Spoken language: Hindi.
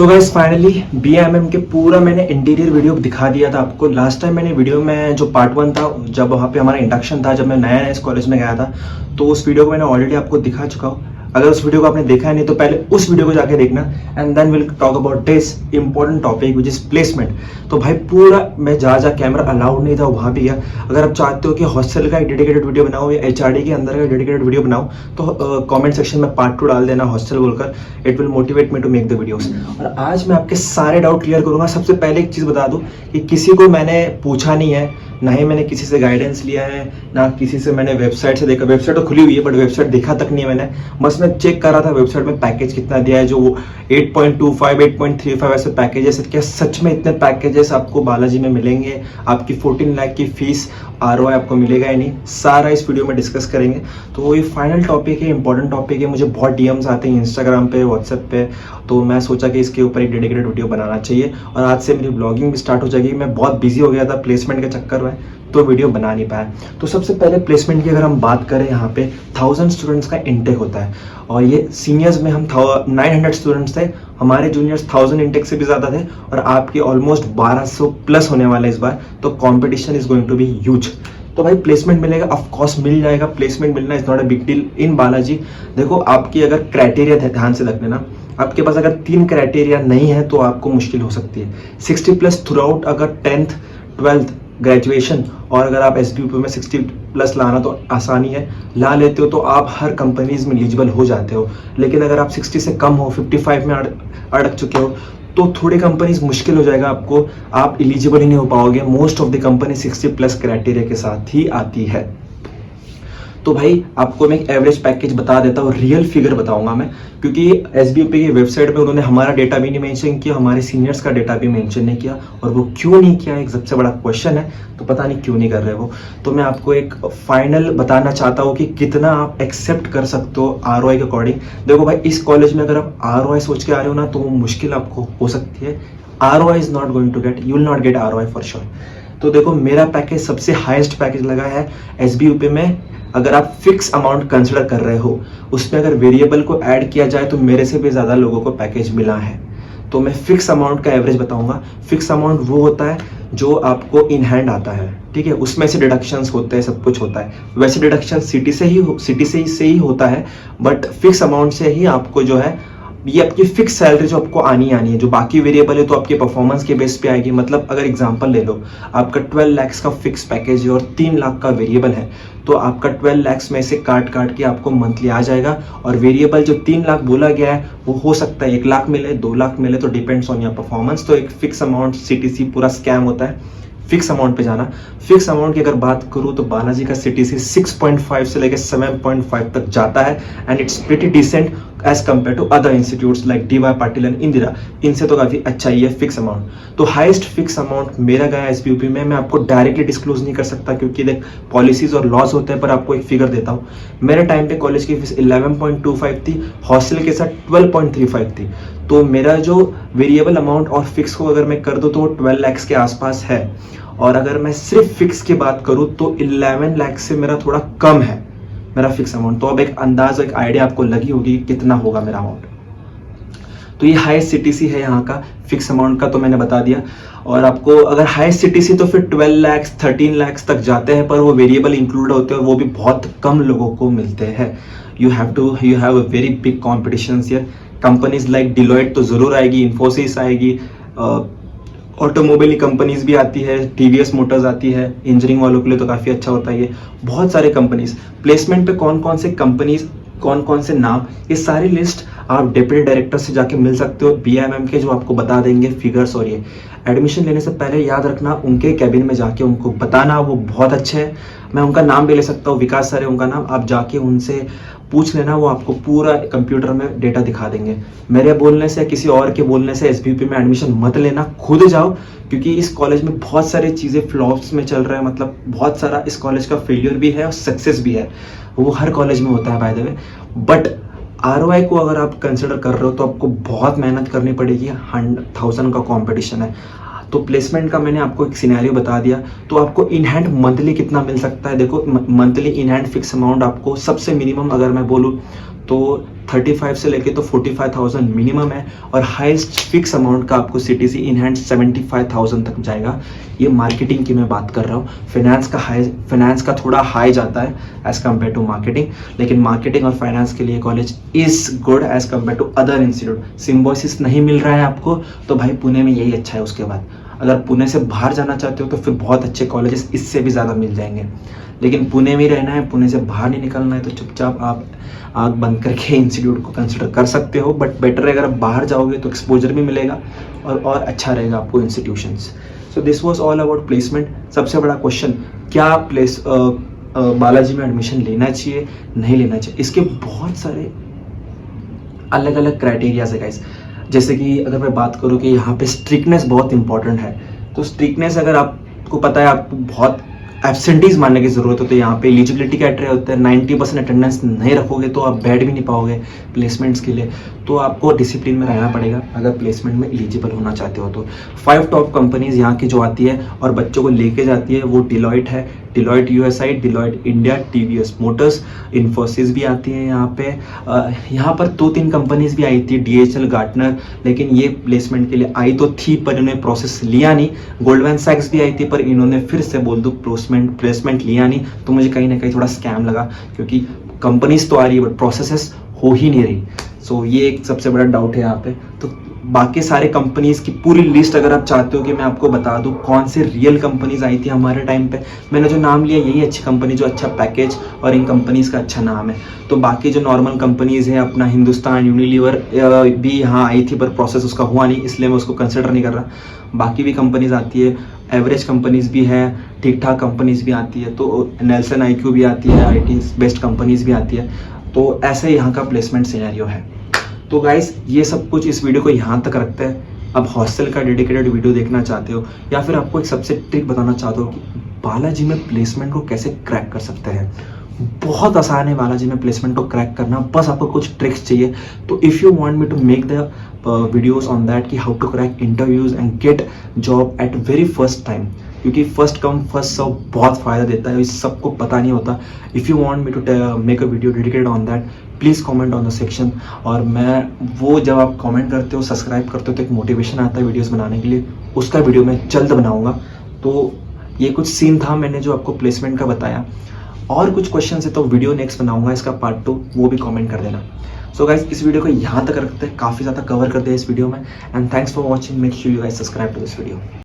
तो गाइस फाइनली बीएमएम के पूरा मैंने इंटीरियर वीडियो दिखा दिया था आपको। लास्ट टाइम मैंने वीडियो में जो पार्ट 1 था, जब वहाँ पे हमारा इंडक्शन था, जब मैं नया इस कॉलेज में गया था, तो उस वीडियो को मैंने ऑलरेडी आपको दिखा चुका हूँ। अगर उस वीडियो को आपने देखा है नहीं तो पहले उस वीडियो को जाके देखना and then will talk about this important topic which is placement. तो भाई पूरा मैं जहाँ कैमरा अलाउड नहीं था वहाँ भी गया। अगर आप चाहते हो कि हॉस्टल का एक डेडिकेटेड वीडियो बनाओ या एचआरडी के अंदर का डेडिकेटेड वीडियो बनाओ तो कमेंट सेक्शन में पार्ट 2 डाल देना हॉस्टल बोलकर। It will motivate me to make the videos. और आज मैं आपके सारे डाउट क्लियर करूंगा। सबसे पहले एक चीज़ बता दूं कि किसी को मैंने पूछा नहीं है, ना ही मैंने किसी से गाइडेंस लिया है, ना किसी से मैंने वेबसाइट से देखा। वेबसाइट तो खुली हुई है बट वेबसाइट देखा तक नहीं है मैंने। बस मैं चेक कर रहा था वेबसाइट में पैकेज कितना दिया है, जो 8.25 8.35 ऐसे पैकेजेस। क्या सच में इतने पैकेजेस आपको बालाजी में मिलेंगे? आपकी 14 लाख की फीस आरओआई आपको मिलेगा या नहीं, सारा इस वीडियो में डिस्कस करेंगे। तो ये फाइनल टॉपिक है, इंपॉर्टेंट टॉपिक है। मुझे बहुत डीएम्स आते हैं इंस्टाग्राम पे, व्हाट्सएप पे, तो मैं सोचा कि इसके ऊपर एक डेडिकेटेड वीडियो बनाना चाहिए। और आज से मेरी ब्लॉगिंग भी स्टार्ट हो जाएगी। मैं बहुत बिजी हो गया था प्लेसमेंट के चक्कर में, तो वीडियो बना नहीं पाया। तो सबसे पहले प्लेसमेंट की अगर हम बात करें, यहाँ पे 1000 स्टूडेंट्स का इंटेक होता है और ये सीनियर्स में हम 900 स्टूडेंट्स थे, हमारे जूनियर्स 1000 इंटेक से भी ज़्यादा थे और आपके ऑलमोस्ट 1200 प्लस होने वाले इस बार। तो competition is going to be huge. तो भाई प्लेसमेंट मिलेगा, ऑफ कोर्स मिल जाएगा। प्लेसमेंट मिलना is not a big deal in Balaji. देखो आपकी अगर क्राइटेरिया ध्यान से रख लेना, आपके पास अगर 3 क्राइटेरिया नहीं है तो आपको मुश्किल हो सकती है। 60 प्लस थ्रू आउट, अगर 10th 12th ग्रेजुएशन और अगर आप एसबीयूपी में 60 प्लस लाना तो आसानी है, ला लेते हो तो आप हर कंपनीज में एलिजिबल हो जाते हो। लेकिन अगर आप 60 से कम हो, 55 में अड़क चुके हो, तो थोड़ी कंपनीज मुश्किल हो जाएगा आपको, आप एलिजिबल ही नहीं हो पाओगे। Most of the company 60 plus criteria के साथ ही आती है। तो भाई आपको मैं एक एवरेज पैकेज बता देता हूँ, रियल फिगर बताऊंगा मैं, क्योंकि एसबीयूपी की वेबसाइट में उन्होंने हमारा डेटा भी नहीं मेंशन किया, हमारे सीनियर्स का डेटा भी मेंशन नहीं किया। और वो क्यों नहीं किया, एक सबसे बड़ा क्वेश्चन है। तो पता नहीं क्यों नहीं कर रहे वो। तो मैं आपको एक फाइनल बताना चाहता हूँ कि कितना आप एक्सेप्ट कर सकते हो आरओआई के अकॉर्डिंग। देखो भाई, इस कॉलेज में अगर आप आरओआई सोच के आ रहे हो ना, तो वो मुश्किल आपको हो सकती है। ROI is not going to get, you will not get ROI for sure. तो देखो मेरा पैकेज सबसे हाईएस्ट पैकेज लगा है एसबीयूपी में। अगर आप फिक्स अमाउंट कंसिडर कर रहे हो, उसमें अगर वेरिएबल को ऐड किया जाए तो मेरे से भी ज़्यादा लोगों को पैकेज मिला है। तो मैं फिक्स अमाउंट का एवरेज बताऊंगा। फिक्स अमाउंट वो होता है जो आपको इन हैंड आता है, ठीक है, उसमें से डिडक्शंस होते हैं, सब कुछ होता है। वैसे डिडक्शन सिटी से ही होता है, बट फिक्स अमाउंट से ही आपको जो है ये आपकी फिक्स सैलरी जो आपको आनी है। जो बाकी वेरिएबल है तो आपके परफॉर्मेंस के बेस पे आएगी। मतलब अगर एग्जांपल ले लो, आपका 12 लाख का फिक्स पैकेज है और 3 लाख का वेरिएबल है, तो आपका 12 लाख में से काट के आपको मंथली आ जाएगा। और वेरिएबल जो 3 लाख बोला गया है वो हो सकता है 1 लाख मिले, 2 लाख मिले, तो डिपेंड्स ऑन योर परफॉर्मेंस। तो एक फिक्स अमाउंट सीटीसी पूरा स्कैम होता है। फिक्स अमाउंट पे जाना। फिक्स अमाउंट की अगर बात करूँ तो बालाजी का सीटीसी 6.5 से लेकर 7.5 तक जाता है and it's pretty decent as compare to other institutes like DY Patil and Indira. इनसे तो काफी अच्छा ही है फिक्स अमाउंट। तो हाईएस्ट फिक्स अमाउंट मेरा गया एसबीयूपी में। मैं आपको डायरेक्टली डिस्क्लोज नहीं कर सकता क्योंकि देख पॉलिसीज और लॉज होते हैं, पर आपको एक फिगर देता हूँ। मेरे टाइम पे कॉलेज की फीस 11.25 थी, हॉस्टल के साथ 12.35 थी। तो मेरा जो वेरिएबल अमाउंट और फिक्स को अगर मैं कर दूँ तो 12 लाख के आसपास है। और अगर मैं सिर्फ फिक्स की बात करूं तो 11 लाख से मेरा थोड़ा कम है मेरा फिक्स अमाउंट। तो अब एक अंदाज, एक आइडिया आपको लगी होगी कितना होगा मेरा अमाउंट। तो ये हाईएस्ट सीटीसी है यहाँ का। फिक्स अमाउंट का तो मैंने बता दिया। और आपको अगर हाईएस्ट सीटीसी तो फिर 12 लाख 13 लाख तक जाते हैं, पर वो वेरिएबल इंक्लूड होते हैं और वो भी बहुत कम लोगों को मिलते हैं। You have a very big competition here. Companies like Deloitte तो जरूर आएगी, इन्फोसिस आएगी, ऑटोमोबाइल कंपनीज भी आती है, टीवीएस मोटर्स आती है। इंजीनियरिंग वालों के लिए तो काफ़ी अच्छा होता है ये। बहुत सारे कंपनीज प्लेसमेंट पे कौन कौन से कंपनीज, कौन कौन से नाम, ये सारी लिस्ट आप डिप्टी डायरेक्टर से जाके मिल सकते हो बीएमएम के, जो आपको बता देंगे फिगर्स। और ये एडमिशन लेने से पहले याद रखना, उनके कैबिन में जाके उनको बताना, वो बहुत अच्छे हैं। मैं उनका नाम भी ले सकता हूँ, विकास सर है उनका नाम। आप जाके उनसे पूछ लेना, वो आपको पूरा कंप्यूटर में डेटा दिखा देंगे। मेरे बोलने से, किसी और के बोलने से एसबीयूपी में एडमिशन मत लेना, खुद जाओ। क्योंकि इस कॉलेज में बहुत सारी चीज़ें फ्लॉप्स में चल रहा है। मतलब बहुत सारा इस कॉलेज का फेलियर भी है और सक्सेस भी है। वो हर कॉलेज में होता है by the way. But ROI को अगर आप कंसिडर कर रहे हो तो आपको बहुत मेहनत करनी पड़ेगी। 100,000 का कंपटीशन है। तो प्लेसमेंट का मैंने आपको एक सिनेरियो बता दिया। तो आपको इन हैंड मंथली कितना मिल सकता है? देखो monthly in hand fix amount आपको सबसे मिनिमम अगर मैं बोलूँ तो 35 से लेके तो 45,000 मिनिमम है, और हाईएस्ट फिक्स अमाउंट का आपको CTC इन हैंड 75,000 तक जाएगा। ये मार्केटिंग की मैं बात कर रहा हूँ। फाइनेंस का थोड़ा हाई जाता है एज कम्पेयर टू मार्केटिंग, लेकिन मार्केटिंग और फाइनेंस के लिए college is good as compare to other institute. Symbiosis नहीं मिल रहा है आपको तो भाई पुणे में यही अच्छा है। उसके बाद अगर पुणे से बाहर जाना चाहते हो तो फिर बहुत अच्छे कॉलेजेस इससे भी ज़्यादा मिल जाएंगे, लेकिन पुणे में ही रहना है, पुणे से बाहर नहीं निकलना है, तो चुपचाप आप आँख बंद करके इंस्टीट्यूट को कंसिडर कर सकते हो। बट बेटर है अगर आप बाहर जाओगे तो एक्सपोजर भी मिलेगा और अच्छा रहेगा आपको institutions. So this was all about placement. सबसे बड़ा क्वेश्चन, क्या बालाजी में एडमिशन लेना चाहिए नहीं लेना चाहिए, इसके बहुत सारे अलग अलग क्राइटेरियाज है गाइस। जैसे कि अगर मैं बात करूँ कि यहाँ पे स्ट्रिक्टनेस बहुत इंपॉर्टेंट है, तो स्ट्रिक्टनेस अगर आपको पता है आपको बहुत एब्सेंटीज मानने की ज़रूरत होती है। यहाँ पे एलिजिबिलिटी क्राइटेरिया होता है, 90% अटेंडेंस नहीं रखोगे तो आप बैठ भी नहीं पाओगे प्लेसमेंट्स के लिए। तो आपको डिसिप्लिन में रहना पड़ेगा अगर प्लेसमेंट में एलिजिबल होना चाहते हो तो। 5 टॉप कंपनीज यहाँ की जो आती है और बच्चों को लेके जाती है वो डिलॉयट है, Deloitte USI, Deloitte India, TVS Motors, Infosys भी आती है यहाँ पे। यहाँ पर 2-3 कंपनीज भी आई थी, DHL, गार्टनर, लेकिन ये प्लेसमेंट के लिए आई तो थी पर इन्होंने प्रोसेस लिया नहीं। गोल्डमैन सैक्स भी आई थी पर इन्होंने फिर से बोल दो प्लेसमेंट लिया नहीं, तो मुझे कहीं ना कहीं थोड़ा स्कैम लगा, क्योंकि कंपनीज तो आ रही है बट प्रोसेसेस हो ही नहीं रही। सो ये एक सबसे बड़ा डाउट है यहाँ पे। तो बाकी सारे कंपनीज की पूरी लिस्ट अगर आप चाहते हो कि मैं आपको बता दूं कौन से रियल कंपनीज आई थी हमारे टाइम पे, मैंने जो नाम लिया यही अच्छी कंपनी जो अच्छा पैकेज और इन कंपनीज का अच्छा नाम है। तो बाकी जो नॉर्मल कंपनीज हैं, अपना हिंदुस्तान यूनिलीवर भी यहाँ आई थी पर प्रोसेस उसका हुआ नहीं, इसलिए मैं उसको कंसिडर नहीं कर रहा। बाकी भी कंपनीज आती है, एवरेज कंपनीज भी हैं, ठीक ठाक कंपनीज भी आती है, तो नेल्सन IQ भी आती है, IT बेस्ट कंपनीज भी आती है। तो ऐसे यहाँ का प्लेसमेंट सिनेरियो है। तो गाइस ये सब कुछ इस वीडियो को यहाँ तक रखते हैं। अब हॉस्टल का डेडिकेटेड वीडियो देखना चाहते हो या फिर आपको एक सबसे ट्रिक बताना चाहते हो कि बालाजी में प्लेसमेंट को कैसे क्रैक कर सकते हैं, बहुत आसान है बालाजी में प्लेसमेंट को क्रैक करना, बस आपको कुछ ट्रिक्स चाहिए। तो if you want me to make the videos on that कि how to crack interviews and get job at very first time, क्योंकि फर्स्ट कम फर्स्ट सर्व बहुत फ़ायदा देता है, इस सबको पता नहीं होता। If you want me to make a video dedicated on that, please comment on the section. और मैं वो जब आप कमेंट करते हो, सब्सक्राइब करते हो तो एक मोटिवेशन आता है वीडियोस बनाने के लिए, उसका वीडियो मैं जल्द बनाऊंगा। तो ये कुछ सीन था मैंने जो आपको प्लेसमेंट का बताया। और कुछ क्वेश्चन है तो वीडियो नेक्स्ट बनाऊंगा इसका पार्ट 2, वो भी कमेंट कर देना। सो गाइस इस वीडियो को यहाँ तक रखते हैं, काफ़ी ज़्यादा कवर कर दिया इस वीडियो में। And thanks for watching, make sure you guys subscribe to this video.